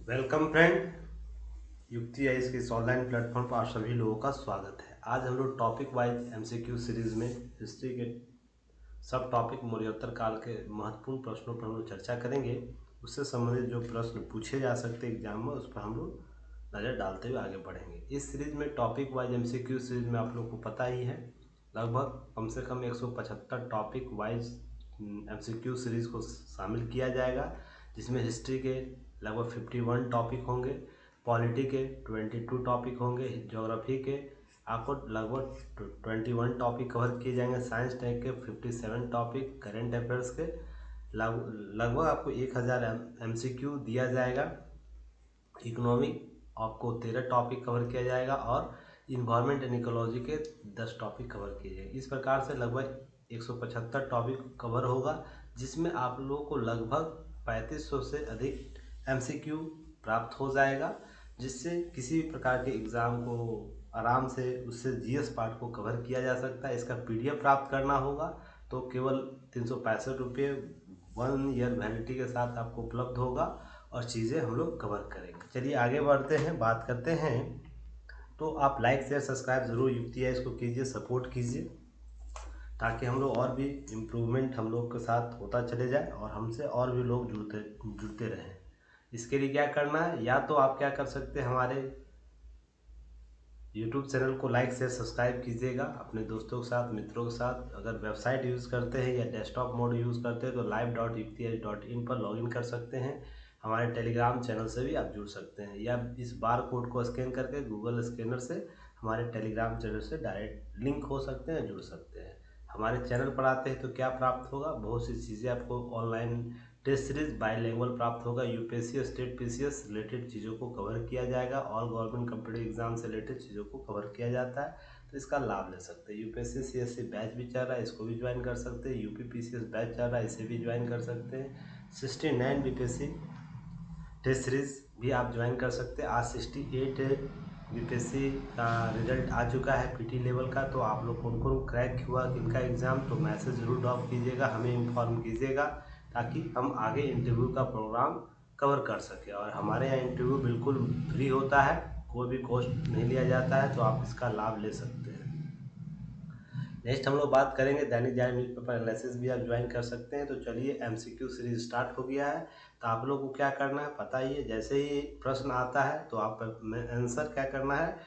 Welcome friend. युक्ति है इसके इस ऑनलाइन प्लेटफॉर्म पर आप सभी लोगों का स्वागत है। आज हम लोग टॉपिक वाइज एमसीक्यू सीरीज में हिस्ट्री के सब टॉपिक मौर्योत्तर काल के महत्वपूर्ण प्रश्नों पर हम लोग चर्चा करेंगे। उससे संबंधित जो प्रश्न पूछे जा सकते हैं एग्जाम में, उस पर हम लोग नज़र डालते हुए आगे बढ़ेंगे। इस सीरीज में टॉपिक वाइज एमसीक्यू सीरीज में आप लोग को पता ही है, लगभग कम से कम 175 टॉपिक वाइज एमसीक्यू सीरीज को शामिल किया जाएगा, जिसमें हिस्ट्री के लगभग 51 टॉपिक होंगे, पॉलिटी के 22 टॉपिक होंगे, ज्योग्राफी के आपको लगभग 21 टॉपिक कवर किए जाएंगे, साइंस टेक के 57 टॉपिक, करेंट अफेयर्स के लगभग आपको 1000 एमसीक्यू दिया जाएगा। इकोनॉमी आपको 13 टॉपिक कवर किया जाएगा और इन्वायरमेंट एंड इकोलॉजी के 10 टॉपिक कवर किए जाएंगे। इस प्रकार से लगभग 175 टॉपिक कवर होगा, जिसमें आप लोगों को लगभग 3500 से अधिक एमसीक्यू प्राप्त हो जाएगा, जिससे किसी भी प्रकार के एग्ज़ाम को आराम से उससे जीएस पार्ट को कवर किया जा सकता है। इसका पीडीएफ प्राप्त करना होगा तो केवल 365 रुपये 1 ईयर वैलिडिटी के साथ आपको उपलब्ध होगा और चीज़ें हम लोग कवर करेंगे। चलिए आगे बढ़ते हैं, बात करते हैं। तो आप लाइक शेयर सब्सक्राइब ज़रूर युक्ति है इसको कीजिए, सपोर्ट कीजिए, ताकि हम लोग और भी इम्प्रूवमेंट हम लोग के साथ होता चले जाए और हमसे और भी लोग जुड़ते रहें। इसके लिए क्या करना है, या तो आप क्या कर सकते हैं, हमारे यूट्यूब चैनल को लाइक शेयर सब्सक्राइब कीजिएगा अपने दोस्तों के साथ, मित्रों के साथ। अगर वेबसाइट यूज़ करते हैं या डेस्कटॉप मोड यूज़ करते हैं तो live.ukti.in पर लॉगिन कर सकते हैं। हमारे टेलीग्राम चैनल से भी आप जुड़ सकते हैं, या इस बार कोड को स्कैन करके गूगल स्कैनर से हमारे टेलीग्राम चैनल से डायरेक्ट लिंक हो सकते हैं, जुड़ सकते हैं। हमारे चैनल पर आते हैं तो क्या प्राप्त होगा, बहुत सी चीज़ें आपको ऑनलाइन टेस्ट सीरीज बाईलिंगुअल प्राप्त होगा। यूपीएससी और स्टेट पीसीएस रिलेटेड चीज़ों को कवर किया जाएगा, ऑल गवर्नमेंट कम्पिटिटिव एग्जाम से रिलेटेड चीज़ों को कवर किया जाता है, तो इसका लाभ ले सकते हैं। यूपीएससी सीएससी बैच भी चल रहा है, इसको भी ज्वाइन कर सकते हैं। यूपी पीसीएस बैच चल रहा है, इसे भी ज्वाइन कर सकते हैं। 69 बीपीएससी टेस्ट सीरीज भी आप ज्वाइन कर सकते हैं। आज 68 बीपीएससी का रिजल्ट आ चुका है पीटी लेवल का, तो आप लोग कौन कौन क्रैक हुआ किनका एग्ज़ाम, तो मैसेज ज़रूर ड्रॉप कीजिएगा, हमें इन्फॉर्म कीजिएगा, ताकि हम आगे इंटरव्यू का प्रोग्राम कवर कर सकें। और हमारे यहाँ इंटरव्यू बिल्कुल फ्री होता है, कोई भी कॉस्ट नहीं लिया जाता है, तो आप इसका लाभ ले सकते हैं। नेक्स्ट हम लोग बात करेंगे दैनिक जागरण न्यूज़पेपर एनालिसिस भी आप ज्वाइन कर सकते हैं। तो चलिए एमसीक्यू सीरीज स्टार्ट हो गया है, तो आप लोग को क्या करना है पता ही है। जैसे ही प्रश्न आता है तो आप आंसर क्या करना है,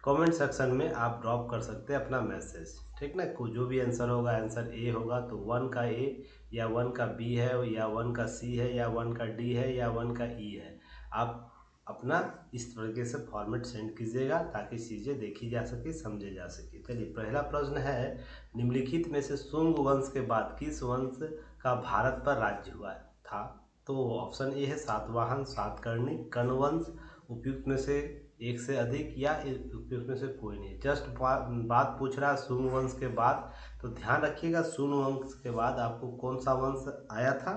कमेंट सेक्शन में आप ड्रॉप कर सकते हैं अपना मैसेज, ठीक ना। जो भी आंसर होगा, आंसर ए होगा तो 1 का ए या 1 का बी है या 1 का सी है या 1 का डी है या 1 का ई है। आप अपना इस तरीके से फॉर्मेट सेंड कीजिएगा ताकि चीज़ें देखी जा सके, समझे जा सके। चलिए पहला प्रश्न है, निम्नलिखित में से शुंग वंश के बाद किस वंश का भारत पर राज्य हुआ था। तो ऑप्शन ए है सातवाहन, सातकर्णी, कर्ण वंश, उपयुक्त में से एक से अधिक, या उपयुक्त में से कोई नहीं। जस्ट बात पूछ रहा है शुंग वंश के बाद, तो ध्यान रखिएगा शुंग वंश के बाद आपको कौन सा वंश आया था,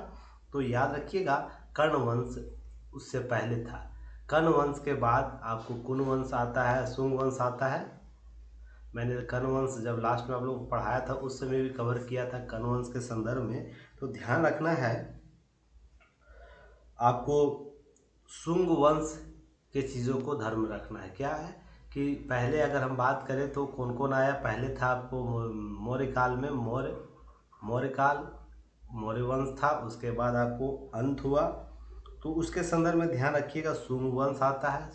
तो याद रखिएगा कर्ण वंश उससे पहले था। कर्ण वंश के बाद आपको कुन वंश आता है, शुंग वंश आता है। मैंने कर्ण वंश जब लास्ट में आप लोगों को पढ़ाया था उस समय भी कवर किया था कर्ण वंश के संदर्भ में। तो ध्यान रखना है आपको, शुंग वंश के चीज़ों को धर्म रखना है। क्या है कि पहले अगर हम बात करें तो कौन कौन आया, पहले था आपको मौर्य काल में मौर्य काल, मौर्य वंश था। उसके बाद आपको अंत हुआ, तो उसके संदर्भ में ध्यान रखिएगा शुंग वंश आता है,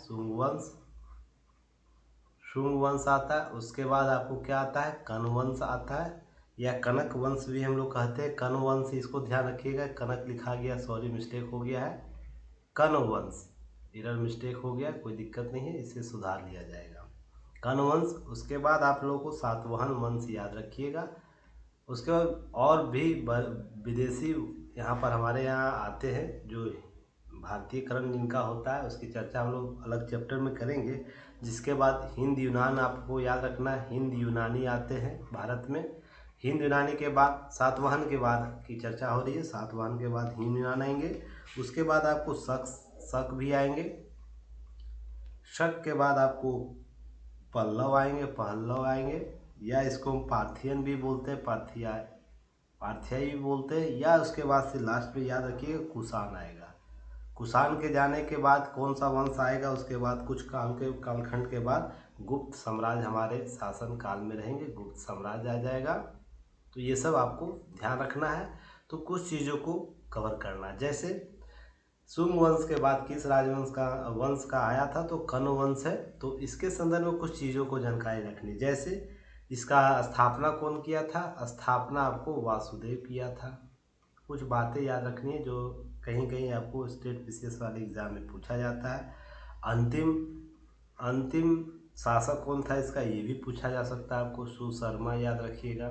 शुंग वंश आता है। उसके बाद आपको क्या आता है, कर्ण वंश आता है, या कनक वंश भी हम लोग कहते हैं। कर्ण वंश इसको ध्यान रखिएगा, कनक लिखा गया, सॉरी मिस्टेक हो गया है, कर्ण वंश, एरर मिस्टेक हो गया, कोई दिक्कत नहीं है, इसे सुधार लिया जाएगा। कर्ण वंश, उसके बाद आप लोगों को सातवाहन वंश याद रखिएगा। उसके बाद और भी विदेशी यहाँ पर हमारे यहाँ आते हैं, जो भारतीयकरण जिनका होता है उसकी चर्चा हम लोग अलग चैप्टर में करेंगे। जिसके बाद हिंद यूनान आपको याद रखना है, हिंद यूनानी आते हैं भारत में। हिंद यूनानी के बाद सातवाहन के बाद की चर्चा हो रही है, सातवाहन के बाद हिंद यूनान आएंगे। उसके बाद आपको शक भी आएंगे, शक के बाद आपको पल्लव आएंगे, या इसको हम पार्थियन भी बोलते हैं, पार्थियाई भी बोलते हैं, या उसके बाद से लास्ट में याद रखिएगा कुषाण आएगा। कुषाण के जाने के बाद कौन सा वंश आएगा, उसके बाद कुछ कालखंड के बाद गुप्त साम्राज्य हमारे शासन काल में रहेंगे, गुप्त साम्राज्य आ जाएगा। तो ये सब आपको ध्यान रखना है। तो कुछ चीज़ों को कवर करना है, जैसे शुंग वंश के बाद किस राजवंश का वंश का आया था, तो कण्व वंश है। तो इसके संदर्भ में कुछ चीज़ों को जानकारी रखनी, जैसे इसका स्थापना कौन किया था, स्थापना आपको वासुदेव किया था। कुछ बातें याद रखनी है जो कहीं कहीं आपको स्टेट विशेष वाले एग्जाम में पूछा जाता है। अंतिम शासक कौन था इसका, ये भी पूछा जा सकता है आपको, सुशर्मा याद रखिएगा।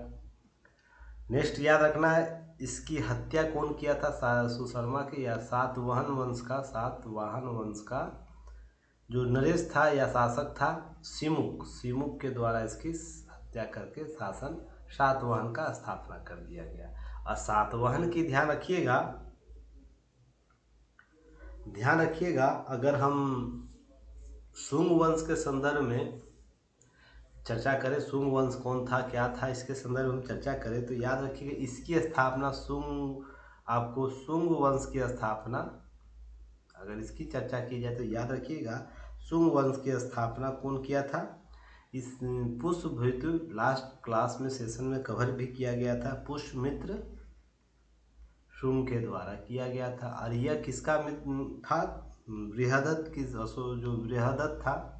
नेक्स्ट याद रखना है इसकी हत्या कौन किया था, सुशर्मा की या सातवाहन वंश का जो नरेश था या शासक था, सिमुक के द्वारा इसकी हत्या करके शासन सातवाहन का स्थापना कर दिया गया। और सातवाहन की ध्यान रखिएगा, अगर हम शुंग वंश के संदर्भ में चर्चा करें, शुंग वंश कौन था क्या था इसके संदर्भ में चर्चा करें, तो याद रखिएगा इसकी स्थापना शुंग वंश की स्थापना, अगर इसकी चर्चा की जाए तो याद रखिएगा शुंग वंश की स्थापना कौन किया था। इस पुष्यभूति लास्ट क्लास में सेशन में कवर भी किया गया था, पुष्यमित्र शुंग के द्वारा किया गया था। और यह किसका था, बृहदत्त जो बृहदत्त था,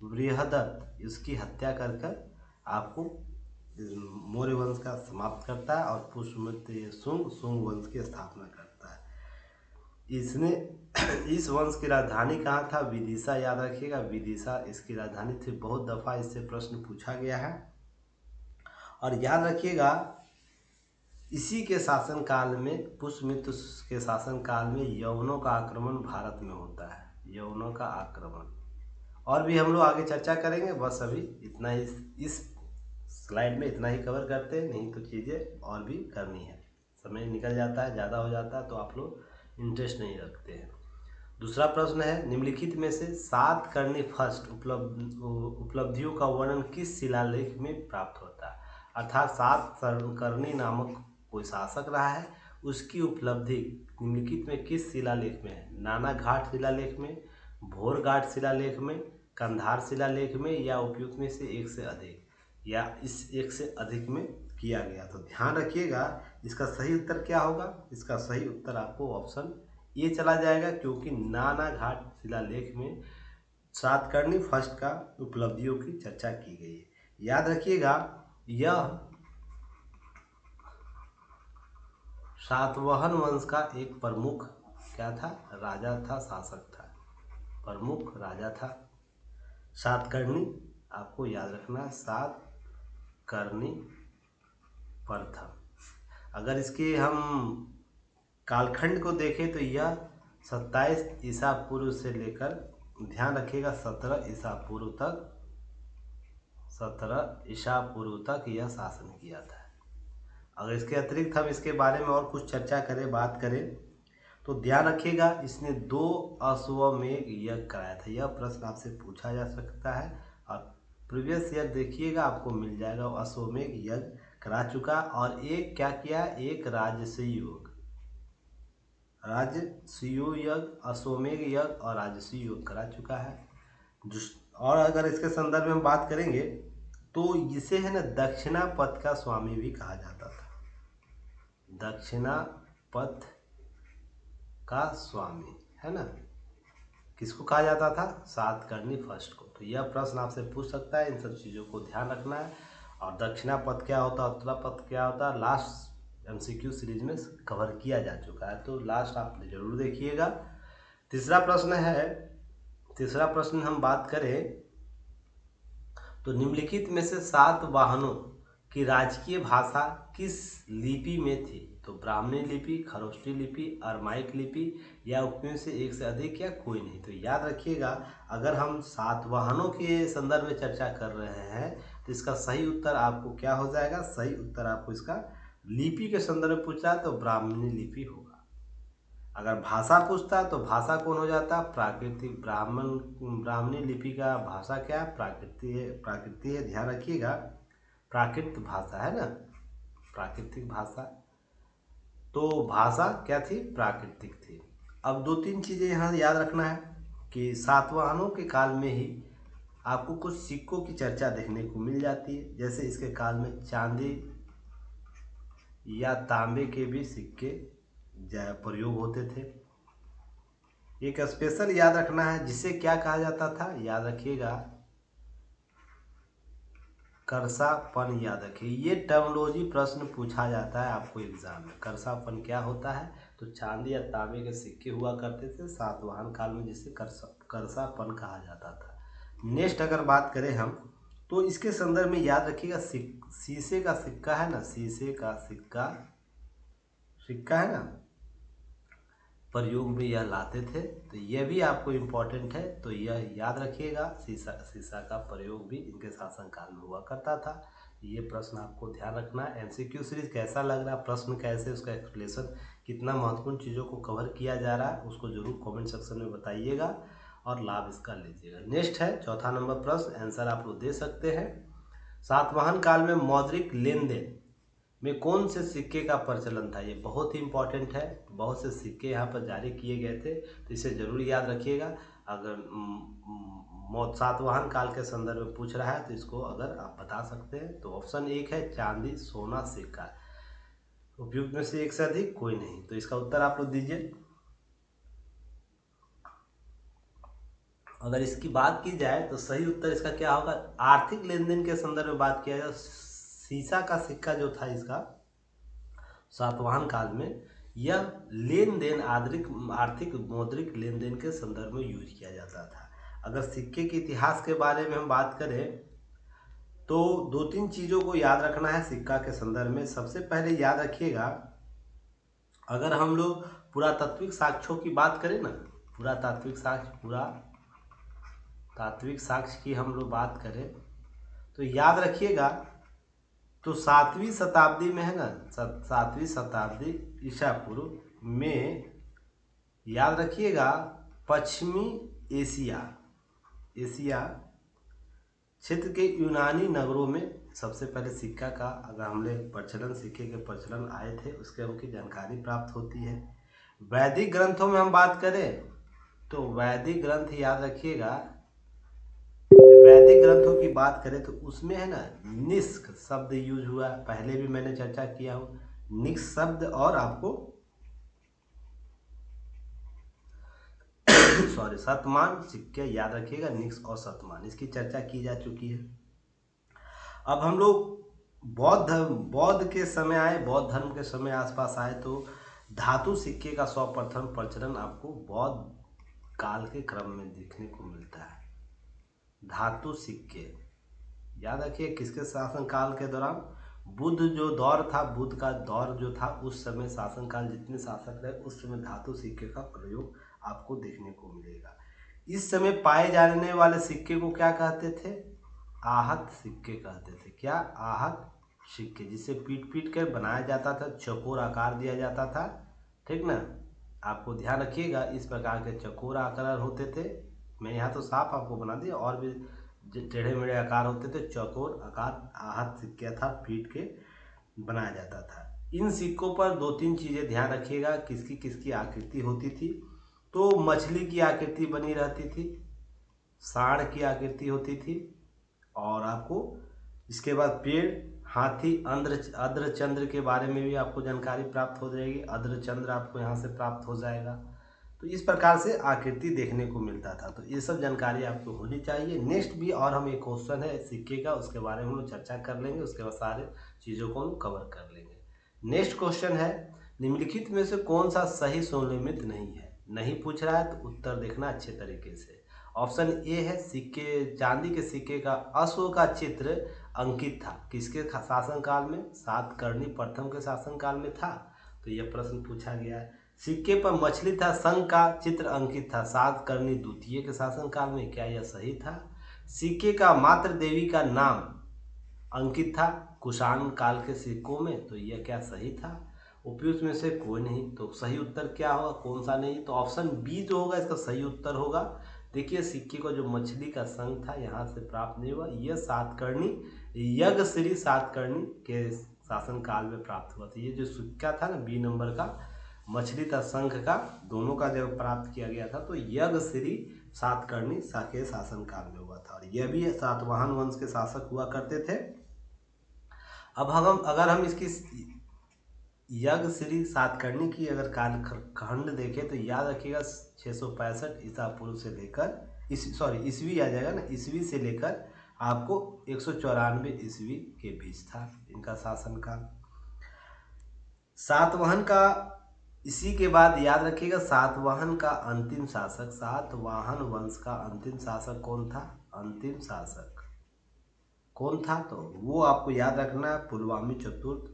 बृहदत्त इसकी हत्या कर आपको मौर्य वंश का समाप्त करता है और पुष्यमित्र शुंग वंश की स्थापना करता है। इसने इस वंश की राजधानी कहाँ था, विदिशा याद रखिएगा, विदिशा इसकी राजधानी थी। बहुत दफ़ा इससे प्रश्न पूछा गया है। और याद रखिएगा इसी के शासनकाल में, पुष्यमित्र के शासनकाल में यवनों का आक्रमण भारत में होता है, यवनों का आक्रमण। और भी हम लोग आगे चर्चा करेंगे, बस अभी इतना ही, इस स्लाइड में इतना ही कवर करते हैं, नहीं तो चीज़ें और भी करनी है, समय निकल जाता है, ज़्यादा हो जाता है तो आप लोग इंटरेस्ट नहीं रखते हैं। दूसरा प्रश्न है, निम्नलिखित में से सातकर्णी फर्स्ट उपलब्धियों का वर्णन किस शिलालेख में प्राप्त होता है। अर्थात सातकर्णी नामक कोई शासक रहा है, उसकी उपलब्धि निम्नलिखित में किस शिलालेख में है। नाना घाट शिलालेख में, भोर घाट शिलालेख में, कंधार शिलालेख में, या उपयुक्त में से एक से अधिक, या इस एक से अधिक में किया गया। तो ध्यान रखिएगा इसका सही उत्तर क्या होगा। इसका सही उत्तर आपको ऑप्शन ए चला जाएगा, क्योंकि नाना घाट शिलालेख में सातकर्णी फर्स्ट का उपलब्धियों की चर्चा की गई है। याद रखिएगा यह सातवाहन वंश का एक प्रमुख क्या था, राजा था, शासक था, प्रमुख राजा था। सातकर्णी आपको याद रखना, सातकर्णी प्रथम। अगर इसके हम कालखंड को देखें तो यह 27 ईसा पूर्व से लेकर, ध्यान रखिएगा 17 ईसा पूर्व तक यह शासन किया था। अगर इसके अतिरिक्त हम इसके बारे में और कुछ चर्चा करें, बात करें, तो ध्यान रखिएगा इसने 2 अश्वमेध यज्ञ कराया था। यह प्रश्न आपसे पूछा जा सकता है और प्रीवियस ईयर देखिएगा आपको मिल जाएगा। अश्वमेध यज्ञ करा चुका, और एक क्या किया, एक राजसूय यज्ञ, अश्वमेध यज्ञ और राजसूय यज्ञ करा चुका है। और अगर इसके संदर्भ में बात करेंगे तो इसे है ना दक्षिणापथ का स्वामी भी कहा जाता था, दक्षिणापथ का स्वामी, है ना। किसको कहा जाता था, सातकर्णी फर्स्ट को। तो यह प्रश्न आपसे पूछ सकता है, इन सब चीज़ों को ध्यान रखना है। और दक्षिणापथ क्या होता है, उत्तरापथ क्या होता है, लास्ट MCQ सीरीज में कवर किया जा चुका है, तो लास्ट आप जरूर देखिएगा। तीसरा प्रश्न हम बात करें तो निम्नलिखित में से सातवाहनों की राजकीय भाषा किस लिपि में थी। तो ब्राह्मणी लिपि, खरोष्टी लिपि, अरमाइक लिपि, या उपमेय से एक से अधिक, या कोई नहीं। तो याद रखिएगा अगर हम सातवाहनों के संदर्भ में चर्चा कर रहे हैं तो इसका सही उत्तर आपको क्या हो जाएगा, सही उत्तर आपको इसका लिपि के संदर्भ में पूछा है तो ब्राह्मणी लिपि होगा। अगर भाषा पूछता है तो भाषा कौन हो जाता है, प्राकृतिक। ब्राह्मणी लिपि का भाषा क्या है, प्राकृति है, ध्यान रखिएगा, प्राकृत भाषा है ना, प्राकृतिक भाषा। तो भाषा क्या थी, प्राकृतिक थी। अब दो तीन चीज़ें यहाँ याद रखना है कि सातवाहनों के काल में ही आपको कुछ सिक्कों की चर्चा देखने को मिल जाती है। जैसे इसके काल में चांदी या तांबे के भी सिक्के प्रयोग होते थे। एक स्पेशल याद रखना है, जिसे क्या कहा जाता था, याद रखिएगा, करसापन। याद रखिए, ये टर्मोलॉजी प्रश्न पूछा जाता है आपको एग्जाम में। करसापन क्या होता है? तो चांदी या तांबे के सिक्के हुआ करते थे सातवाहन काल में, जिसे करसापन कहा जाता था। नेक्स्ट अगर बात करें हम, तो इसके संदर्भ में याद रखिएगा, शीशे का सिक्का है ना, शीशे का सिक्का है ना, प्रयोग में यह लाते थे। तो यह भी आपको इम्पोर्टेंट है, तो यह याद रखिएगा, शीशा का प्रयोग भी इनके शासनकाल में हुआ करता था। ये प्रश्न आपको ध्यान रखना है। एमसीक्यू सीरीज कैसा लग रहा है, प्रश्न कैसे, उसका एक्सप्लेनेशन, कितना महत्वपूर्ण चीज़ों को कवर किया जा रहा है, उसको जरूर कमेंट सेक्शन में बताइएगा और लाभ इसका लीजिएगा। नेक्स्ट है चौथा नंबर प्रश्न, आंसर आप लोग दे सकते हैं। सातवाहन काल में मौद्रिक लेन देन में कौन से सिक्के का प्रचलन था? ये बहुत ही इंपॉर्टेंट है। बहुत से सिक्के यहाँ पर जारी किए गए थे, तो इसे जरूर याद रखिएगा। अगर सातवाहन काल के संदर्भ में पूछ रहा है तो इसको अगर आप बता सकते हैं तो ऑप्शन एक है चांदी, सोना, सिक्का। उपयुक्त में से एक से अधिक कोई नहीं, तो इसका उत्तर आप लोग दीजिए। अगर इसकी बात की जाए तो सही उत्तर इसका क्या होगा? आर्थिक लेन देन के संदर्भ में बात किया जाए, शीशा का सिक्का जो था इसका सातवाहन काल में, यह लेन देन आर्थिक मौद्रिक लेन देन के संदर्भ में यूज किया जाता था। अगर सिक्के के इतिहास के बारे में हम बात करें तो दो तीन चीज़ों को याद रखना है सिक्का के संदर्भ में। सबसे पहले याद रखिएगा, अगर हम लोग पुरातात्विक साक्ष्यों की बात करें ना, पुरातात्विक साक्ष्य की हम लोग बात करें तो याद रखिएगा, तो 7वीं शताब्दी में है ना, 7वीं शताब्दी ईसा पूर्व में, याद रखिएगा, पश्चिमी एशिया क्षेत्र के यूनानी नगरों में सबसे पहले सिक्का का अगर हमने प्रचलन, सिक्के के प्रचलन आए थे, उसके उनकी जानकारी प्राप्त होती है। वैदिक ग्रंथों में हम बात करें तो वैदिक ग्रंथ याद रखिएगा, वैदिक ग्रंथों की बात करें तो उसमें है ना निष्क शब्द यूज हुआ, पहले भी मैंने चर्चा किया हूँ। निष्क शब्द और आपको शतमान सिक्के याद रखिएगा, निष्क और शतमान, इसकी चर्चा की जा चुकी है। अब हम लोग बौद्ध के समय आए, बौद्ध धर्म के समय आसपास आए, तो धातु सिक्के का सर्वप्रथम प्रचलन आपको बौद्ध काल के क्रम में देखने को मिलता है। धातु सिक्के याद रखिए, किसके शासनकाल के दौरान? बुद्ध जो दौर था, बुद्ध का दौर जो था, उस समय शासनकाल जितने शासक रहे उस समय धातु सिक्के का प्रयोग आपको देखने को मिलेगा। इस समय पाए जाने वाले सिक्के को क्या कहते थे? आहत सिक्के कहते थे। क्या? आहत सिक्के, जिसे पीट कर बनाया जाता था, चौकोर आकार दिया जाता था, ठीक ना। आपको ध्यान रखिएगा, इस प्रकार के चौकोर आकार होते थे। मैं यहाँ तो साफ आपको बना दिया, और भी टेढ़े मेढ़े आकार होते थे, चौकोर आकार आहत सिक्का था, पीट के बनाया जाता था। इन सिक्कों पर दो तीन चीज़ें ध्यान रखिएगा, किसकी किसकी आकृति होती थी। तो मछली की आकृति बनी रहती थी, सांड की आकृति होती थी, और आपको इसके बाद पेड़, हाथी, अद्रचंद्र के बारे में भी आपको जानकारी प्राप्त हो जाएगी। अद्रचंद्र आपको यहाँ से प्राप्त हो जाएगा। तो इस प्रकार से आकृति देखने को मिलता था। तो ये सब जानकारी आपको होनी चाहिए। नेक्स्ट भी और हम एक क्वेश्चन है सिक्के का, उसके बारे में हम लोग चर्चा कर लेंगे, उसके बाद सारे चीज़ों को हम कवर कर लेंगे। नेक्स्ट क्वेश्चन है, निम्नलिखित में से कौन सा सही स्वनिर्मित नहीं है? नहीं पूछ रहा है तो उत्तर देखना अच्छे तरीके से। ऑप्शन ए है, सिक्के, चांदी के सिक्के का अश्व का चित्र अंकित था, किसके शासनकाल में? सातकर्णी प्रथम के शासनकाल में था। तो यह प्रश्न पूछा गया है। सिक्के पर मछली था, शंख का चित्र अंकित था, सातकर्णी द्वितीय के शासनकाल में, क्या यह सही था? सिक्के का मातृ देवी का नाम अंकित था कुषाण काल के सिक्कों में, तो यह क्या सही था? उपयुक्त में से कोई नहीं, तो सही उत्तर क्या होगा, कौन सा नहीं? तो ऑप्शन बी जो होगा इसका सही उत्तर होगा। देखिए, सिक्के को जो मछली का शंख था यहाँ से प्राप्त नहीं हुआ, यह सातकर्णी यज्ञ श्री सातकर्णी के शासन काल में प्राप्त हुआ था। ये जो सिक्का था ना, बी नंबर का, मछली तथा शंख का दोनों का जब प्राप्त किया गया था तो यज्ञ श्री सातकर्णी के शासन काल में हुआ था, और यह भी सातवाहन वंश के शासक हुआ करते थे। अब हम अगर हम इसकी यज्ञ श्री सातकर्णी की अगर कालखंड देखें तो याद रखिएगा 665 ईसा पूर्व से लेकर ईस्वी आ जाएगा ना, ईस्वी से लेकर आपको 194 ईस्वी के बीच था इनका शासनकाल। सातवाहन का इसी के बाद याद रखिएगा सातवाहन का अंतिम शासक, सातवाहन वंश का अंतिम शासक कौन था? अंतिम शासक कौन था? तो वो आपको याद रखना है पुलवामी चतुर्थ।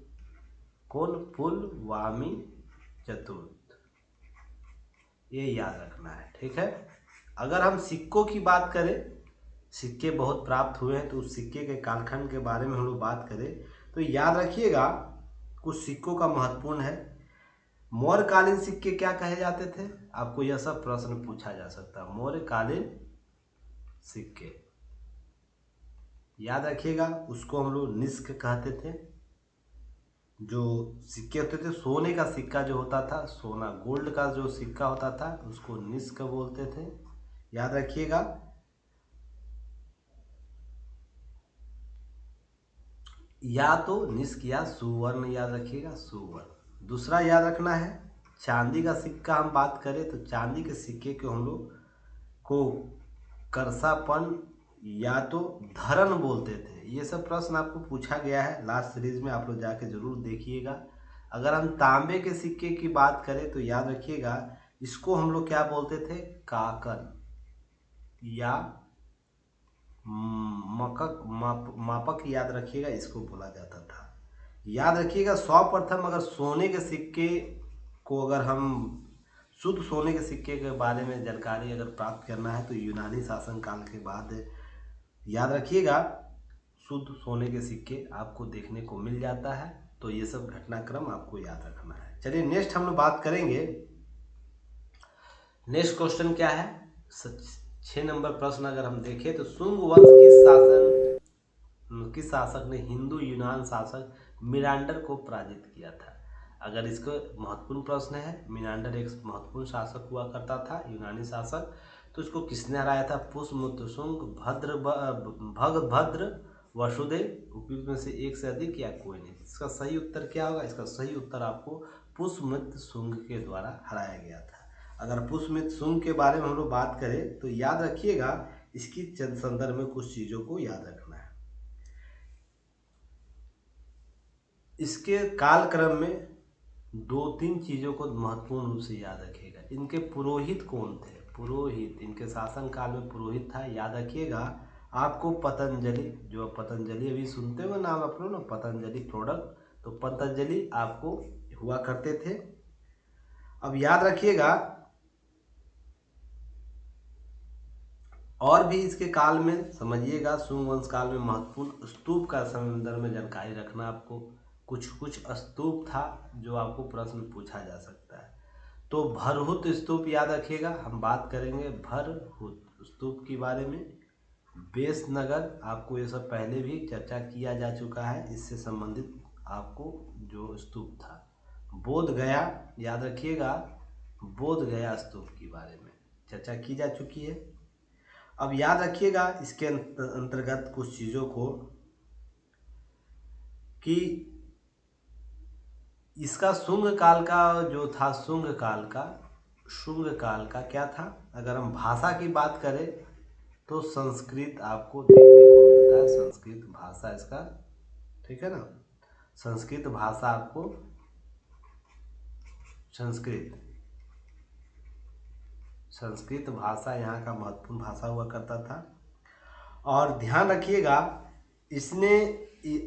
कौन? पुलवामी चतुर्थ, ये याद रखना है, ठीक है। अगर हम सिक्कों की बात करें, सिक्के बहुत प्राप्त हुए हैं, तो उस सिक्के के कालखंड के बारे में हम लोग बात करें तो याद रखिएगा कुछ सिक्कों का महत्वपूर्ण है। मौर्यकालीन सिक्के क्या कहे जाते थे? आपको यह सब प्रश्न पूछा जा सकता है। मौर्यकालीन सिक्के याद रखिएगा, उसको हम लोग निष्क कहते थे। जो सिक्के होते थे, सोने का सिक्का जो होता था, सोना गोल्ड का जो सिक्का होता था उसको निष्क बोलते थे, याद रखिएगा। या तो निष्क या सुवर्ण, याद रखिएगा सुवर्ण। दूसरा याद रखना है चांदी का सिक्का हम बात करें तो चांदी के सिक्के को हम लोग को करसापन या तो धरन बोलते थे। ये सब प्रश्न आपको पूछा गया है लास्ट सीरीज में, आप लोग जाके जरूर देखिएगा। अगर हम तांबे के सिक्के की बात करें तो याद रखिएगा इसको हम लोग क्या बोलते थे? काकन या मापक याद रखिएगा, इसको बोला जाता था। याद रखिएगा सर्वप्रथम अगर सोने के सिक्के को अगर हम शुद्ध सोने के सिक्के के बारे में जानकारी अगर प्राप्त करना है तो यूनानी शासन काल के बाद याद रखिएगा शुद्ध सोने के सिक्के आपको देखने को मिल जाता है। तो ये सब घटनाक्रम आपको याद रखना है। चलिए नेक्स्ट हम लोग बात करेंगे। नेक्स्ट क्वेश्चन क्या है? 6 नंबर प्रश्न अगर हम देखें तो शुंग वंश किस शासक ने हिंदू यूनान शासक मिनांडर को पराजित किया था? अगर इसको महत्वपूर्ण प्रश्न है, मिनांडर एक महत्वपूर्ण शासक हुआ करता था, यूनानी शासक। तो इसको किसने हराया था? पुष्यमित्र शुंग, भगभद्र, वसुदेव, उपयुक्त में से एक से अधिक या कोई नहीं। इसका सही उत्तर क्या होगा? इसका सही उत्तर आपको पुष्यमित्र शुंग के द्वारा हराया गया था। अगर पुष्यमित्र शुंग के बारे में हम लोग बात करें तो याद रखिएगा इसकी चंद संदर्भ में कुछ चीजों को याद रखना है। इसके कालक्रम में 2-3 चीजों को महत्वपूर्ण रूप से याद रखिएगा। इनके पुरोहित कौन थे? पुरोहित, इनके शासन काल में पुरोहित था, याद रखिएगा आपको पतंजलि, जो पतंजलि अभी सुनते हुए नाम आप लोग ना, पतंजलि प्रोडक्ट, तो पतंजलि आपको हुआ करते थे। अब याद रखिएगा और भी इसके काल में समझिएगा, शुंग वंश काल में महत्वपूर्ण स्तूप का संदर्भ में जानकारी रखना। आपको कुछ स्तूप था जो आपको प्रश्न पूछा जा सकता है। तो भरहुत स्तूप याद रखिएगा, हम बात करेंगे भरहुत स्तूप के बारे में। बेसनगर, आपको ये सब पहले भी चर्चा किया जा चुका है, इससे संबंधित आपको जो स्तूप था। बोध गया, याद रखिएगा बोध गया स्तूप के बारे में चर्चा की जा चुकी है। अब याद रखिएगा इसके अंतर्गत कुछ चीज़ों को कि इसका शुंग काल का जो था, शुंग काल का क्या था? अगर हम भाषा की बात करें तो संस्कृत आपको देखने को मिलता है, संस्कृत भाषा इसका, ठीक है ना। संस्कृत भाषा आपको, संस्कृत भाषा यहाँ का महत्वपूर्ण भाषा हुआ करता था। और ध्यान रखिएगा इसने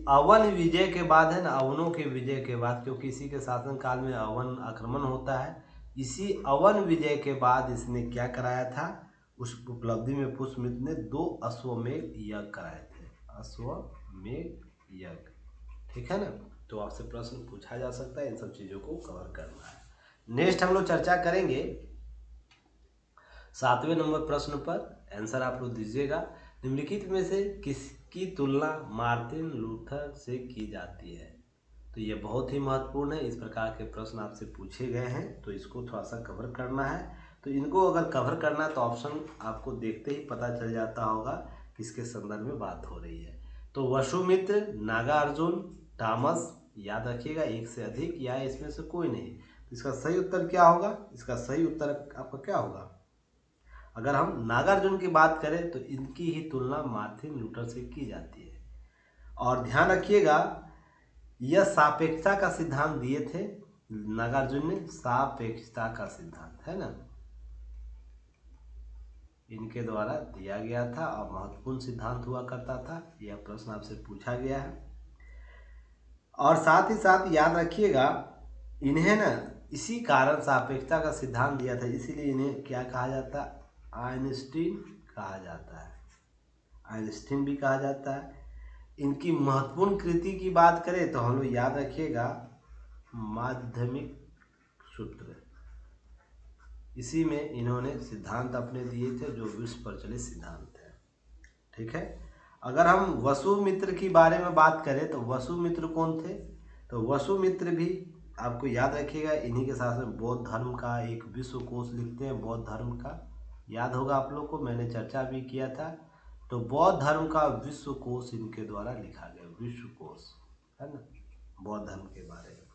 अवन विजय के बाद है ना, अवनों के विजय के बाद, क्योंकि इसी के शासन काल में अवन आक्रमण होता है, इसी अवन विजय के बाद इसने क्या कराया था? उस उपलब्धि में पुष्यमित्र ने 2 अश्वमेध यज्ञ कराए थे, अश्वमेध यज्ञ, ठीक है ना। तो आपसे प्रश्न पूछा जा सकता है, इन सब चीज़ों को कवर करना है। नेक्स्ट हम लोग चर्चा करेंगे 7वें नंबर प्रश्न पर, आंसर आप लोग दीजिएगा। निम्नलिखित में से किसकी तुलना मार्टिन लूथर से की जाती है? तो ये बहुत ही महत्वपूर्ण है। इस प्रकार के प्रश्न आपसे पूछे गए हैं तो इसको थोड़ा सा कवर करना है। तो इनको अगर कवर करना है तो ऑप्शन आपको देखते ही पता चल जाता होगा किसके संदर्भ में बात हो रही है। तो वसुमित्र, नागार्जुन, तामस, याद रखिएगा एक से अधिक या इसमें से कोई नहीं। तो इसका सही उत्तर क्या होगा? इसका सही उत्तर आपका क्या होगा? अगर हम नागार्जुन की बात करें तो इनकी ही तुलना मार्टिन लूथर से की जाती है। और ध्यान रखिएगा यह सापेक्षता का सिद्धांत दिए थे नागार्जुन ने, सापेक्षता का सिद्धांत है ना, इनके द्वारा दिया गया था और महत्वपूर्ण सिद्धांत हुआ करता था। यह प्रश्न आपसे पूछा गया है। और साथ ही साथ याद रखिएगा इन्हें ना इसी कारण सापेक्षता का सिद्धांत दिया था, इसीलिए इन्हें क्या कहा जाता है? आइंस्टीन कहा जाता है, आइंस्टीन भी कहा जाता है। इनकी महत्वपूर्ण कृति की बात करें तो हम लोग याद रखिएगा माध्यमिक सूत्र, इसी में इन्होंने सिद्धांत अपने दिए थे जो विश्व प्रचलित सिद्धांत है। ठीक है। अगर हम वसुमित्र की बारे में बात करें तो वसुमित्र कौन थे? तो वसुमित्र भी आपको याद रखिएगा इन्हीं के साथ में बौद्ध धर्म का एक विश्व कोश लिखते हैं, बौद्ध धर्म का, याद होगा आप लोग को, मैंने चर्चा भी किया था। तो बौद्ध धर्म का विश्व कोश इनके द्वारा लिखा गया, विश्व कोश है ना, बौद्ध धर्म के बारे में।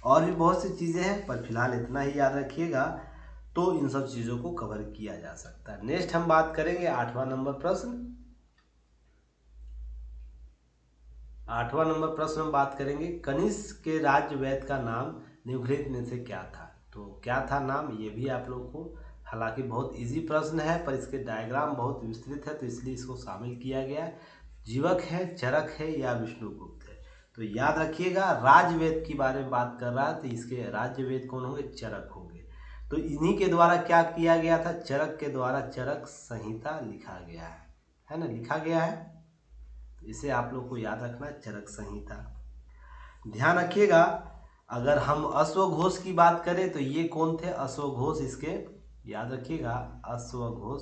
और भी बहुत सी चीज़ें हैं पर फिलहाल इतना ही याद रखिएगा तो इन सब चीज़ों को कवर किया जा सकता है। नेक्स्ट हम बात करेंगे 8वां नंबर प्रश्न। 8वां नंबर प्रश्न हम बात करेंगे कनिष्क के राज्य वैद्य का नाम निम्नलिखित में से क्या था? तो क्या था नाम, ये भी आप लोग को, हालांकि बहुत इजी प्रश्न है पर इसके डायग्राम बहुत विस्तृत है तो इसलिए इसको शामिल किया गया है। जीवक है, चरक है या विष्णुगुप्त है? तो याद रखिएगा राजवेद की बारे में बात कर रहा है तो इसके राज्यवेद कौन होंगे? चरक होंगे। तो इन्हीं के द्वारा क्या किया गया था? चरक के द्वारा चरक संहिता लिखा गया है ना, लिखा गया है। तो इसे आप लोग को याद रखना है, चरक संहिता। ध्यान रखिएगा अगर हम अश्वघोष की बात करें तो ये कौन थे? अश्वघोष, इसके याद रखिएगा अश्वघोष,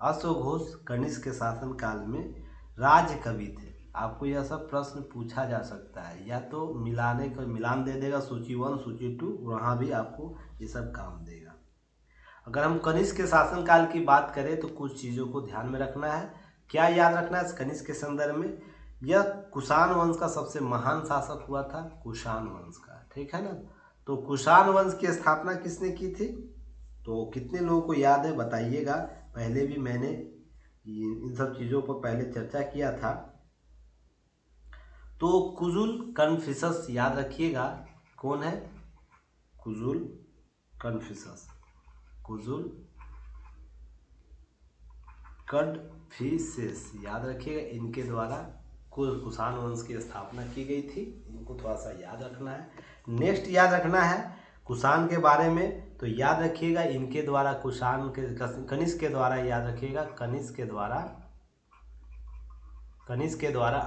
अश्वघोष कनिष्क के शासन काल में राज कवि थे। आपको यह सब प्रश्न पूछा जा सकता है, या तो मिलाने का मिलान दे देगा सूची 1 सूची 2, वहाँ भी आपको ये सब काम देगा। अगर हम कनिष्क के शासन काल की बात करें तो कुछ चीज़ों को ध्यान में रखना है। क्या याद रखना है कनिष्क के संदर्भ में? यह कुषाण वंश का सबसे महान शासक हुआ था, कुषाण वंश का, ठीक है ना। तो कुषाण वंश की स्थापना किसने की थी? तो कितने लोगों को याद है बताइएगा। पहले भी मैंने इन सब चीज़ों पर पहले चर्चा किया था। तो कुजुल कन्फ्यूशस याद रखिएगा, कौन है? कुजुल कन्फ्यूशस, कुजुल कन्फ्यूशस याद रखिएगा, इनके द्वारा कुषाण वंश की स्थापना की गई थी। इनको थोड़ा सा याद रखना है। नेक्स्ट याद रखना है कुषाण के बारे में, तो याद रखिएगा इनके द्वारा कुषाण के कनिष्क के द्वारा, याद रखिएगा कनिष्क के द्वारा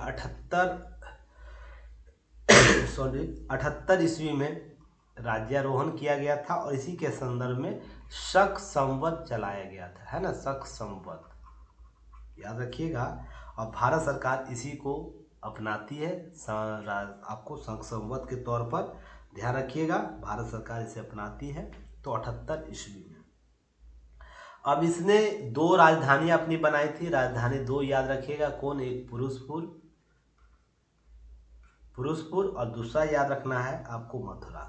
78 ईस्वी में राज्यारोहण किया गया था और इसी के संदर्भ में शक संवत चलाया गया था, है ना, शक संवत याद रखिएगा। और भारत सरकार इसी को अपनाती है, आपको शक संवत के तौर पर ध्यान रखिएगा, भारत सरकार इसे अपनाती है। तो 78 ईस्वी में अब इसने 2 राजधानियां अपनी बनाई थी, राजधानी 2 याद रखिएगा, कौन? एक पुरुषपुर और दूसरा याद रखना है आपको मथुरा।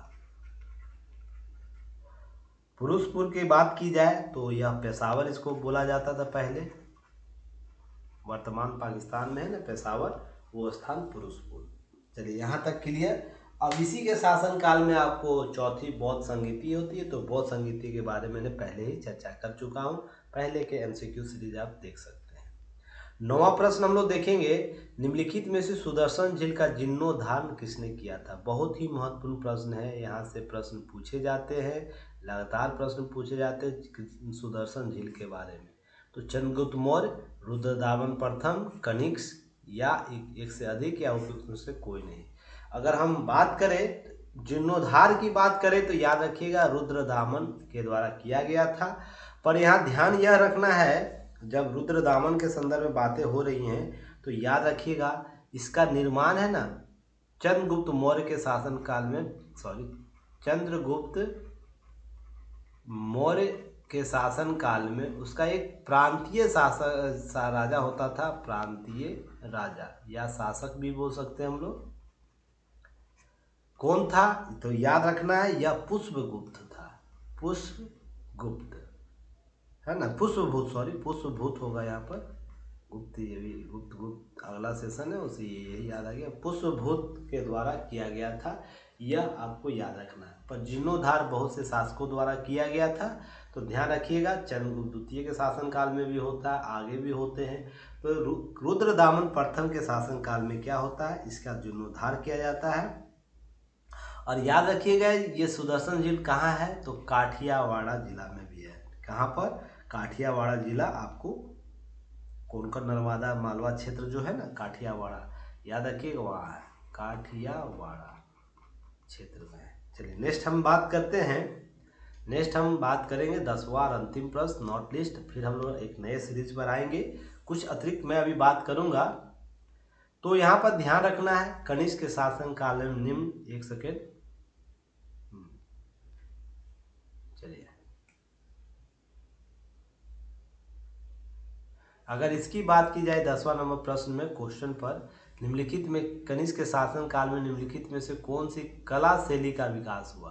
पुरुषपुर की बात की जाए तो यह पेशावर इसको बोला जाता था पहले, वर्तमान पाकिस्तान में है ना पेशावर, वो स्थान पुरुषपुर। चलिए यहाँ तक क्लियर। अब इसी के शासन काल में आपको चौथी बौद्ध संगीति होती है, तो बौद्ध संगीति के बारे में मैंने पहले ही चर्चा कर चुका हूँ, पहले के MCQ सीरीज आप देख सकते हैं। 9वां प्रश्न हम लोग देखेंगे, निम्नलिखित में से सुदर्शन झील का जीर्णोद्धार किसने किया था? बहुत ही महत्वपूर्ण प्रश्न है, यहाँ से प्रश्न पूछे जाते हैं, लगातार प्रश्न पूछे जाते हैं सुदर्शन झील के बारे में। तो चंद्रगुप्त मौर्य, रुद्रदामन प्रथम, कनिष्क या एक से अधिक या उपयुक्त से कोई नहीं। अगर हम बात करें जीर्णोद्धार की बात करें तो याद रखिएगा रुद्रदामन के द्वारा किया गया था। पर यहाँ ध्यान यह रखना है जब रुद्रदामन के संदर्भ में बातें हो रही हैं तो याद रखिएगा इसका निर्माण है ना चंद्रगुप्त मौर्य के शासनकाल में, चंद्रगुप्त मौर्य के शासनकाल में उसका एक प्रांतीय राजा होता था, प्रांतीय राजा या शासक भी बोल सकते हैं हम लोग। कौन था तो याद रखना है, यह पुष्पगुप्त था, पुष्पगुप्त है ना, पुष्पभूत होगा यहाँ पर, गुप्त ये भी गुप्त अगला सेशन है उसे यही याद आ गया, पुष्पभूत के द्वारा किया गया था, यह आपको याद रखना है। पर जीर्णोद्धार बहुत से शासकों द्वारा किया गया था, तो ध्यान रखिएगा चंद्रगुप्त द्वितीय के शासनकाल में भी होता है, आगे भी होते हैं। तो रुद्रदामन प्रथम के शासनकाल में क्या होता है, इसका जीर्णोद्धार किया जाता है। और याद रखिएगा ये सुदर्शन झील कहाँ है, तो काठियावाड़ जिला में भी है। कहाँ पर, काठियावाड़ जिला, आपको कोंकण नर्मदा मालवा क्षेत्र जो है ना काठियावाड़, याद रखिएगा वहाँ है, काठियावाड़ क्षेत्र में है। चलिए नेक्स्ट हम बात करते हैं, नेक्स्ट हम बात करेंगे 10वां और अंतिम प्रश्न नॉट लिस्ट। फिर हम लोग एक नए सीरीज पर आएंगे, कुछ अतिरिक्त मैं अभी बात करूंगा। तो यहाँ पर ध्यान रखना है कनिष्क के शासन काल में निम्न, एक सेकेंड, चलिए अगर इसकी बात की जाए 10वां नंबर प्रश्न में क्वेश्चन पर, निम्नलिखित में कनिष्क के शासन काल में निम्नलिखित में से कौन सी कला शैली का विकास हुआ,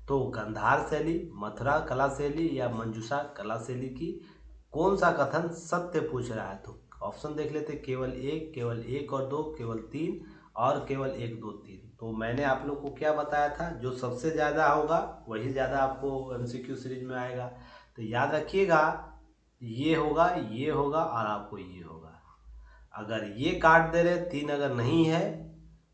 तो गांधार शैली, मथुरा कला शैली या मंजूषा कला शैली की कौन सा कथन सत्य पूछ रहा है। तो ऑप्शन देख लेते, केवल एक और दो, केवल तीन और केवल 1, 2, 3। तो मैंने आप लोग को क्या बताया था, जो सबसे ज़्यादा होगा वही ज़्यादा आपको एमसीक्यू सीरीज में आएगा। तो याद रखिएगा ये होगा और आपको ये होगा। अगर ये काट दे रहे 3 अगर नहीं है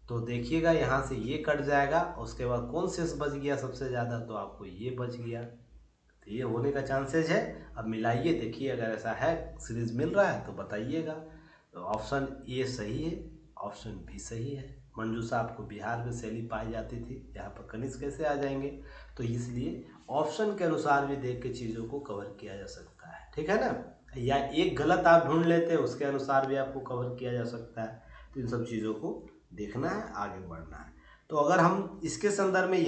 तो देखिएगा यहाँ से ये कट जाएगा, उसके बाद कौन शेष बच गया सबसे ज़्यादा, तो आपको ये बच गया। तो ये होने का चांसेज है। अब मिलाइए देखिए, अगर ऐसा है सीरीज मिल रहा है तो बताइएगा। तो ऑप्शन ए सही है, ऑप्शन बी सही है। मंजूषा आपको बिहार में शैली पाई जाती थी, यहाँ पर कनिष्क कैसे आ जाएंगे, तो इसलिए ऑप्शन के अनुसार भी देख के चीज़ों को कवर किया जा सकता है, ठीक है ना। या एक गलत आप ढूंढ लेते हैं उसके अनुसार भी आपको कवर किया जा सकता है। तो इन सब चीज़ों को देखना है, आगे बढ़ना है। तो अगर हम इसके संदर्भ में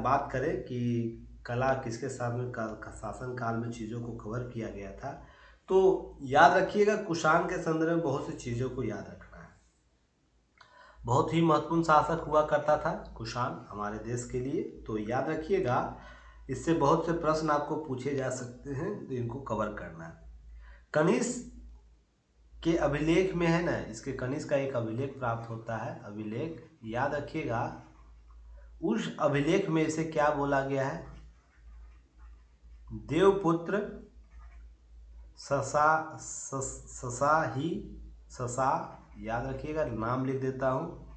बात करें कि कला किसके शासन काल में चीज़ों को कवर किया गया था, तो याद रखिएगा कुषाण के संदर्भ में बहुत सी चीज़ों को याद रखना है। बहुत ही महत्वपूर्ण शासक हुआ करता था कुषाण हमारे देश के लिए, तो याद रखिएगा इससे बहुत से प्रश्न आपको पूछे जा सकते हैं, तो इनको कवर करना है। कनिष्क के अभिलेख में है ना, इसके कनिष्क का एक अभिलेख प्राप्त होता है, अभिलेख याद रखिएगा। उस अभिलेख में इसे क्या बोला गया है, देवपुत्र ससा, याद रखिएगा, नाम लिख देता हूँ,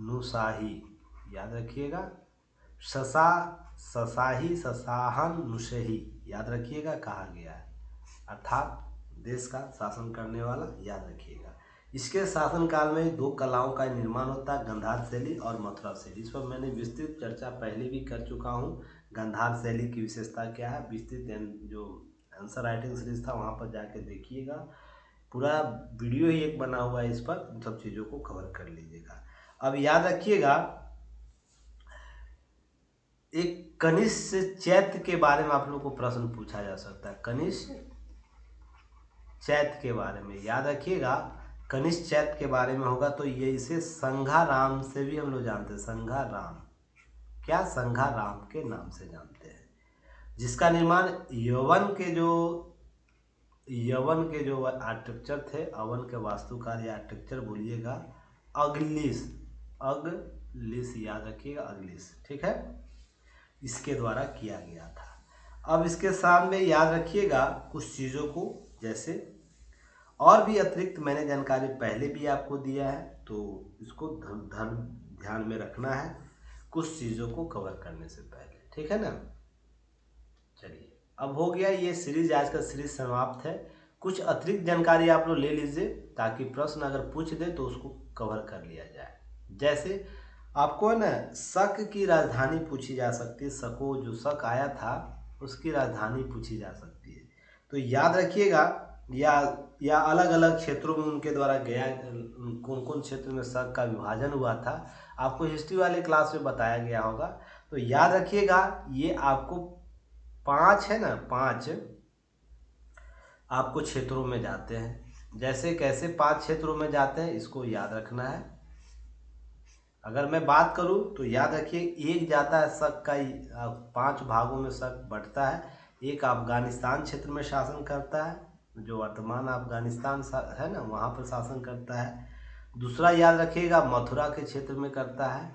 नुसाही, याद रखिएगा, ससाही ससाहन नुशही, याद रखिएगा कहा गया है, अर्थात देश का शासन करने वाला, याद रखिएगा। इसके शासनकाल में 2 कलाओं का निर्माण होता है, गांधार शैली और मथुरा शैली। इस पर मैंने विस्तृत चर्चा पहले भी कर चुका हूँ। गांधार शैली की विशेषता क्या है, विस्तृत जो आंसर राइटिंग सीरीज था वहाँ पर जाके देखिएगा, पूरा वीडियो ही एक बना हुआ है इस पर, इन सब चीज़ों को कवर कर लीजिएगा। अब याद रखिएगा एक कनिष्क चैत्य के बारे में आप लोग को प्रश्न पूछा जा सकता है, कनिष्क चैत्य के बारे में याद रखिएगा, कनिष्क चैत्य के बारे में होगा। तो ये इसे संघाराम से भी हम लोग जानते हैं, संघाराम, क्या संघाराम के नाम से जानते हैं, जिसका निर्माण यवन के जो आर्किटेक्चर थे, अवन के वास्तुकार या आर्किटेक्चर बोलिएगा, अग्लिस, याद रखिएगा, अग्लिस, ठीक है, इसके द्वारा किया गया था। अब इसके साथ में याद रखिएगा कुछ चीज़ों को, जैसे और भी अतिरिक्त मैंने जानकारी पहले भी आपको दिया है, तो इसको ध्यान में रखना है कुछ चीज़ों को कवर करने से पहले, ठीक है ना। चलिए अब हो गया ये सीरीज, आज का सीरीज समाप्त है। कुछ अतिरिक्त जानकारी आप लोग ले लीजिए ताकि प्रश्न अगर पूछ दे तो उसको कवर कर लिया जाए। जैसे आपको है ना शक की राजधानी पूछी जा सकती है, शको जो शक आया था उसकी राजधानी पूछी जा सकती है। तो याद रखिएगा, या या अलग अलग क्षेत्रों में उनके द्वारा गया, कौन कौन क्षेत्र में शक का विभाजन हुआ था, आपको हिस्ट्री वाले क्लास में बताया गया होगा। तो याद रखिएगा, ये आपको 5 है ना, 5 आपको क्षेत्रों में जाते हैं। जैसे कैसे 5 क्षेत्रों में जाते हैं इसको याद रखना है। अगर मैं बात करूं तो याद रखिए, एक जाता है शक का 5 भागों में शक बढ़ता है। एक अफगानिस्तान क्षेत्र में शासन करता है, जो वर्तमान अफगानिस्तान है ना, वहाँ पर शासन करता है। दूसरा याद रखिएगा, मथुरा के क्षेत्र में करता है।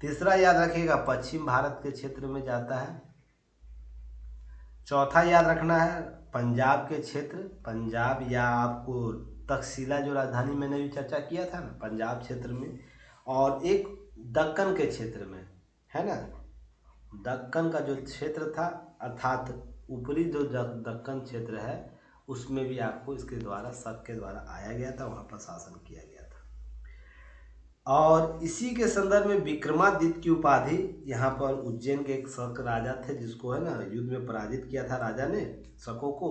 तीसरा याद रखिएगा, पश्चिम भारत के क्षेत्र में जाता है। चौथा याद रखना है, पंजाब के क्षेत्र, पंजाब या आपको तक्षशिला जो राजधानी मैंने भी चर्चा किया था ना, पंजाब क्षेत्र में। और एक दक्कन के क्षेत्र में, है ना, दक्कन का जो क्षेत्र था, अर्थात ऊपरी जो दक्कन क्षेत्र है, उसमें भी आपको इसके द्वारा शक के द्वारा आया गया था, वहाँ पर शासन किया गया था। और इसी के संदर्भ में विक्रमादित्य की उपाधि यहाँ पर उज्जैन के एक शक राजा थे, जिसको है ना युद्ध में पराजित किया था राजा ने शकों को।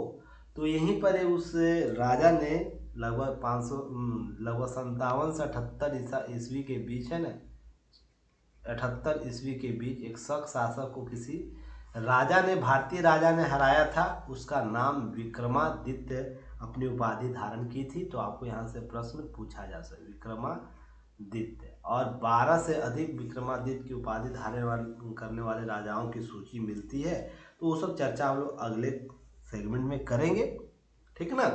तो यहीं पर उस राजा ने लगभग 500 लगभग 57 से 78 ईस्वी के बीच, है ना, 78 ईस्वी के बीच एक शक शासक को किसी राजा ने, भारतीय राजा ने हराया था। उसका नाम विक्रमादित्य अपनी उपाधि धारण की थी। तो आपको यहाँ से प्रश्न पूछा जा सकता है, विक्रमादित्य। और 12 से अधिक विक्रमादित्य की उपाधि धारण करने वाले राजाओं की सूची मिलती है। तो वो सब चर्चा हम लोग अगले सेगमेंट में करेंगे, ठीक ना।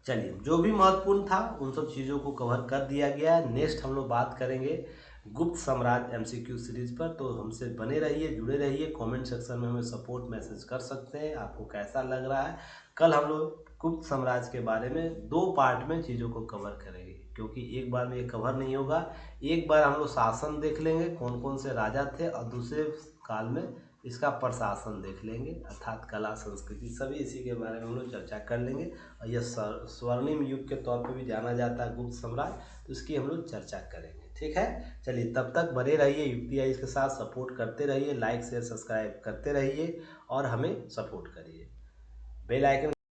चलिए, जो भी महत्वपूर्ण था उन सब चीज़ों को कवर कर दिया गया है। नेक्स्ट हम लोग बात करेंगे गुप्त साम्राज्य एमसीक्यू सीरीज पर। तो हमसे बने रहिए, जुड़े रहिए। कमेंट सेक्शन में हमें सपोर्ट मैसेज कर सकते हैं, आपको कैसा लग रहा है। कल हम लोग गुप्त साम्राज्य के बारे में 2 पार्ट में चीज़ों को कवर करेंगे, क्योंकि एक बार में ये कवर नहीं होगा। एक बार हम लोग शासन देख लेंगे, कौन कौन से राजा थे, और दूसरे काल में इसका प्रशासन देख लेंगे, अर्थात कला संस्कृति, सभी इसी के बारे में हम लोग चर्चा कर लेंगे। और यह स्वर्णिम युग के तौर पे भी जाना जाता है गुप्त साम्राज्य, तो इसकी हम लोग चर्चा करेंगे, ठीक है। चलिए, तब तक बने रहिए, युक्ति आई के साथ सपोर्ट करते रहिए, लाइक शेयर सब्सक्राइब करते रहिए और हमें सपोर्ट करिए। Bell icon